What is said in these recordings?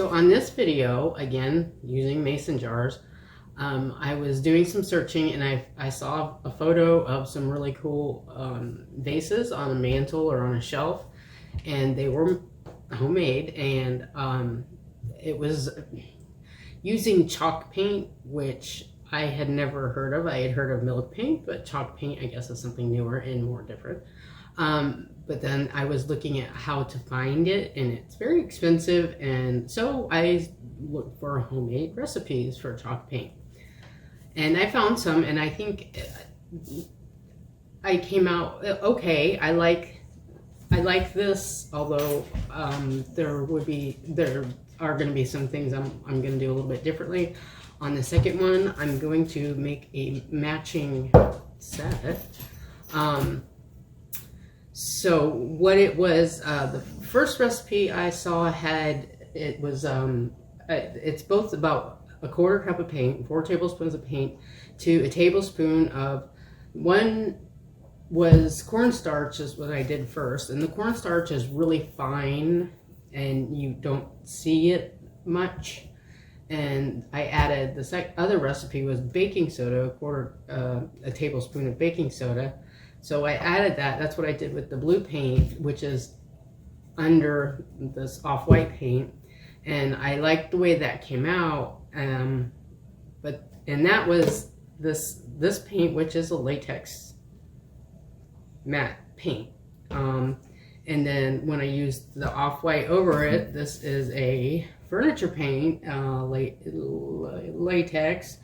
So on this video, again, using mason jars, I was doing some searching and I saw a photo of some really cool vases on a mantle or on a shelf, and they were homemade, and it was using chalk paint, which I had never heard of. I had heard of milk paint, but chalk paint, I guess, is something newer and more different. But then I was looking at how to find it, and it's very expensive, and so I looked for homemade recipes for chalk paint. And I found some, and I think I came out okay. I like this, although there are going to be some things I'm going to do a little bit differently. On the second one, I'm going to make a matching set. So what it was, the first recipe I saw it's both about a quarter cup of paint, 4 tablespoons of paint, to a tablespoon of, one was cornstarch is what I did first, and the cornstarch is really fine and you don't see it much. And I added, the other recipe was baking soda, a tablespoon of baking soda. So I added that. That's what I did with the blue paint, which is under this off-white paint. And I liked the way that came out. And that was this paint, which is a latex matte paint. And then when I used the off-white over it, this is a furniture paint, latex.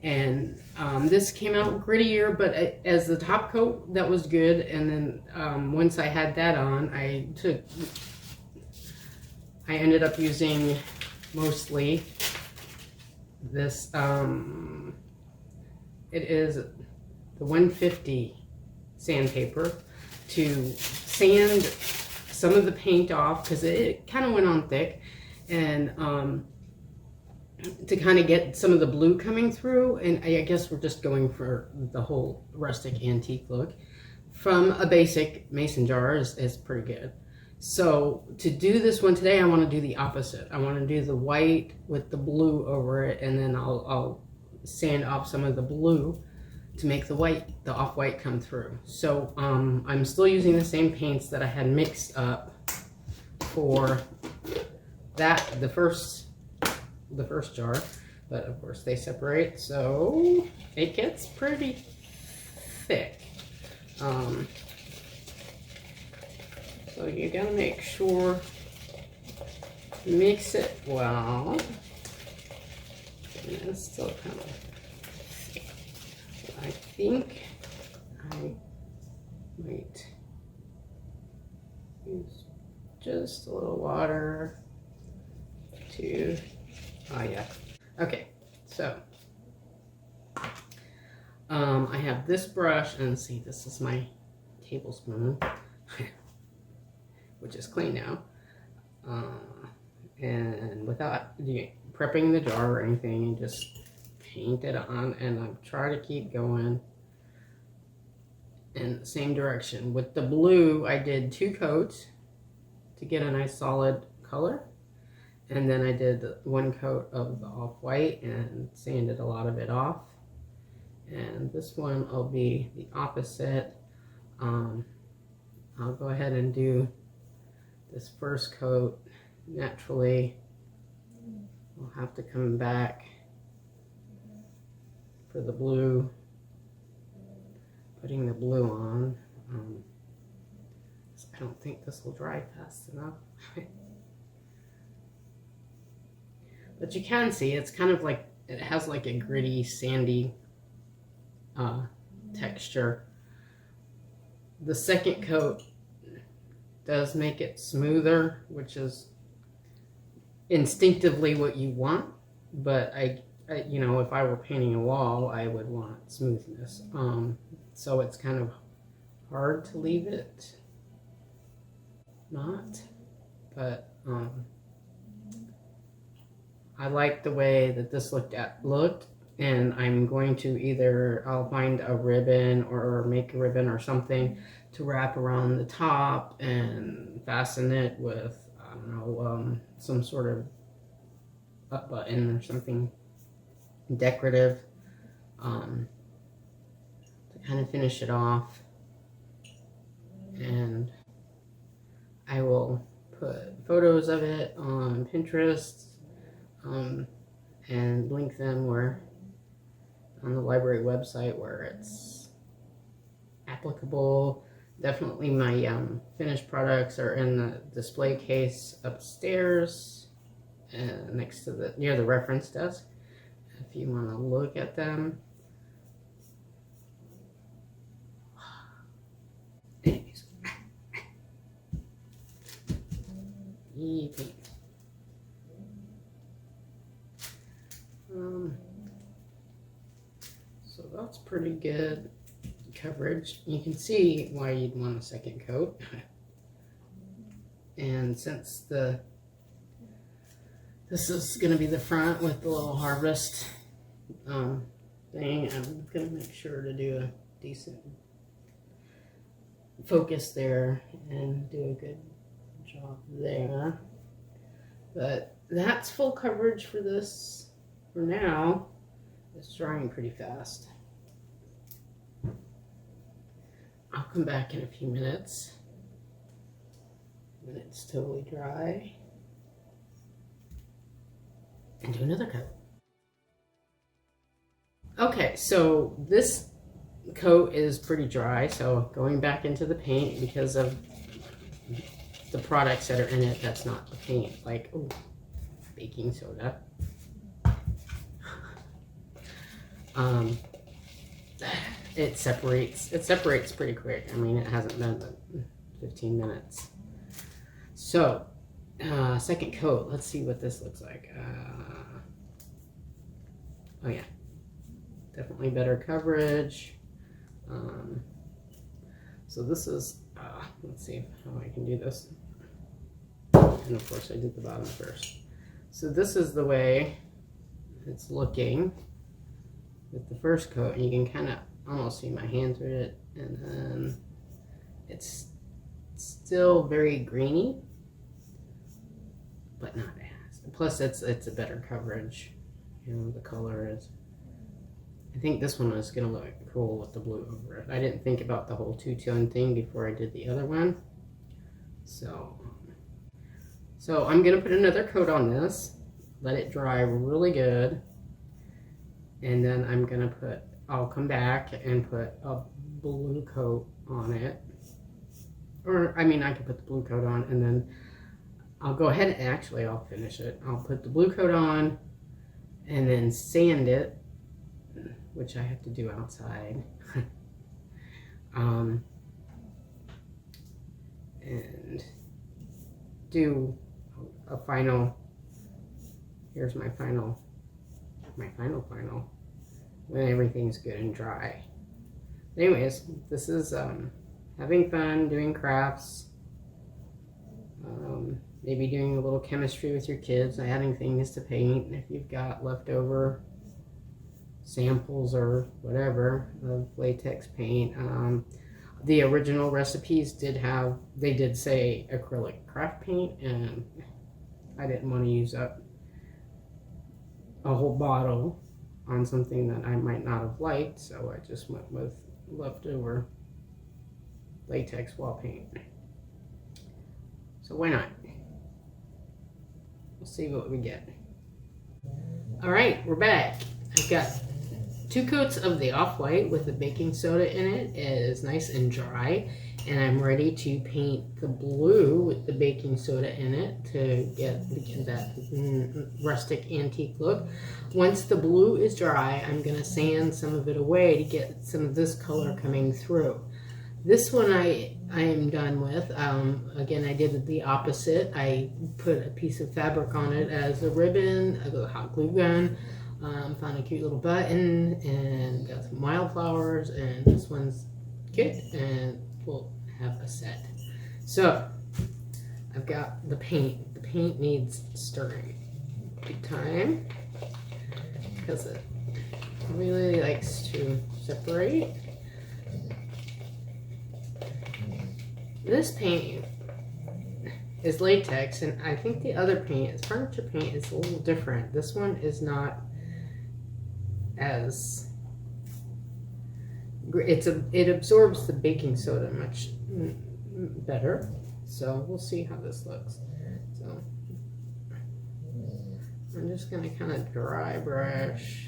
And this came out grittier, but as the top coat, that was good. And then once I had that on, I ended up using mostly this, it is the 150 sandpaper to sand some of the paint off, because it kind of went on thick, and to kind of get some of the blue coming through. And I guess we're just going for the whole rustic antique look. From a basic mason jar is pretty good. So to do this one today, I want to do the opposite. I want to do the white with the blue over it, and then I'll sand off some of the blue to make the off-white come through. So I'm still using the same paints that I had mixed up for the first jar, but of course they separate, so it gets pretty thick. So you gotta make sure, mix it well. And it's still kind of thick. I think I might use just a little water to, oh yeah. Okay, so I have this brush, and see, this is my tablespoon, which is clean now, and without prepping the jar or anything, and just paint it on, and I try to keep going in the same direction. With the blue, I did 2 coats to get a nice solid color, and then I did 1 coat of the off-white and sanded a lot of it off. And this one will be the opposite. I'll go ahead and do this first coat. Naturally, we'll have to come back for the blue, putting the blue on. I don't think this will dry fast enough. But you can see it's kind of like, it has like a gritty, sandy texture. The second coat does make it smoother, which is instinctively what you want, but I you know, if I were painting a wall, I would want smoothness. So it's kind of hard to leave it not, but I like the way that this looked, and I'm going to I'll find a ribbon or make a ribbon or something to wrap around the top and fasten it with, I don't know, some sort of a button or something decorative to kind of finish it off. And I will put photos of it on Pinterest and link them where on the library website where it's applicable. Definitely my finished products are in the display case upstairs next to near the reference desk if you want to look at them. Anyways. E-paint. So that's pretty good coverage. You can see why you'd want a second coat. And since this is going to be the front with the little harvest thing, I'm going to make sure to do a decent focus there and do a good job there. But that's full coverage for this for now. It's drying pretty fast. I'll come back in a few minutes when it's totally dry and do another coat. Okay, so this coat is pretty dry, so going back into the paint because of the products that are in it, that's not the paint, like baking soda. It separates pretty quick. I mean, it hasn't been but 15 minutes. So, second coat, let's see what this looks like. Oh yeah, definitely better coverage. So this is, let's see how I can do this. And of course I did the bottom first. So this is the way it's looking with the first coat, and you can kind of almost see my hand through it, and then it's still very greeny, but not as. Plus it's a better coverage. You know, the color is, I think this one is gonna look cool with the blue over it. I didn't think about the whole two-tone thing before I did the other one. So I'm gonna put another coat on this, let it dry really good, and then I'll come back and put a blue coat on it. Or, I mean, I could put the blue coat on, and then I'll go ahead and actually I'll finish it. I'll put the blue coat on and then sand it, which I have to do outside. And do a final, here's my final, when everything's good and dry. Anyways, this is having fun, doing crafts, maybe doing a little chemistry with your kids, adding things to paint if you've got leftover samples or whatever of latex paint. The original recipes did say acrylic craft paint, and I didn't want to use up a whole bottle on something that I might not have liked, so I just went with leftover latex wall paint. So why not? We'll see what we get. All right, we're back. I've got 2 coats of the off-white with the baking soda in it. It is nice and dry, and I'm ready to paint the blue with the baking soda in it to get that rustic antique look. Once the blue is dry, I'm going to sand some of it away to get some of this color coming through. This one I am done with. Again, I did the opposite. I put a piece of fabric on it as a ribbon, a hot glue gun. Found a cute little button and got some wildflowers, and this one's good and we'll have a set. So I've got the paint. The paint needs stirring big time because it really likes to separate. This paint is latex, and I think the other paint is furniture paint is a little different. This one is not as it absorbs the baking soda much better. So we'll see how this looks. So I'm just gonna kind of dry brush,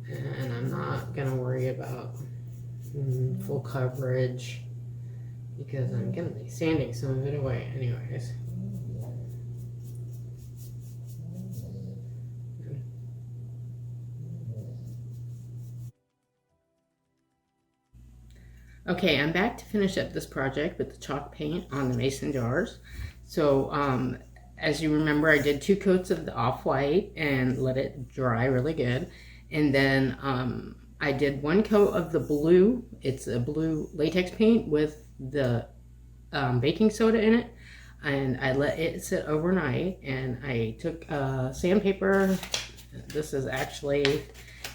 and I'm not gonna worry about full coverage because I'm gonna be sanding some of it away anyways. Okay, I'm back to finish up this project with the chalk paint on the mason jars. So as you remember, I did 2 coats of the off-white and let it dry really good. And then I did 1 coat of the blue. It's a blue latex paint with the baking soda in it. And I let it sit overnight. And I took sandpaper. This is actually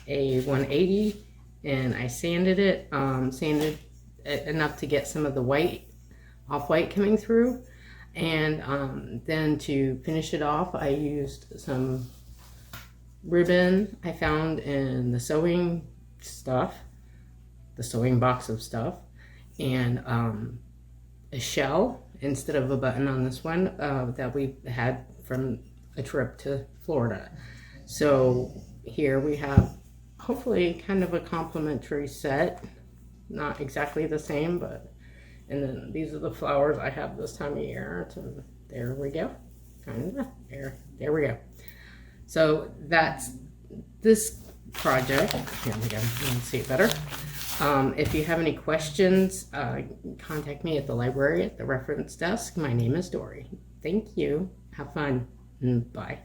a 180. And I sanded it, sanded enough to get some of the white, off-white coming through. And then to finish it off, I used some ribbon I found in the sewing stuff, the sewing box of stuff, and a shell instead of a button on this one that we had from a trip to Florida. So here we have hopefully kind of a complimentary set, not exactly the same, but, and then these are the flowers I have this time of year. There we go, kind of there we go. So that's this project. Here we go, you can see it better. If you have any questions, contact me at the library at the reference desk. My name is Dory. Thank you, have fun, and bye.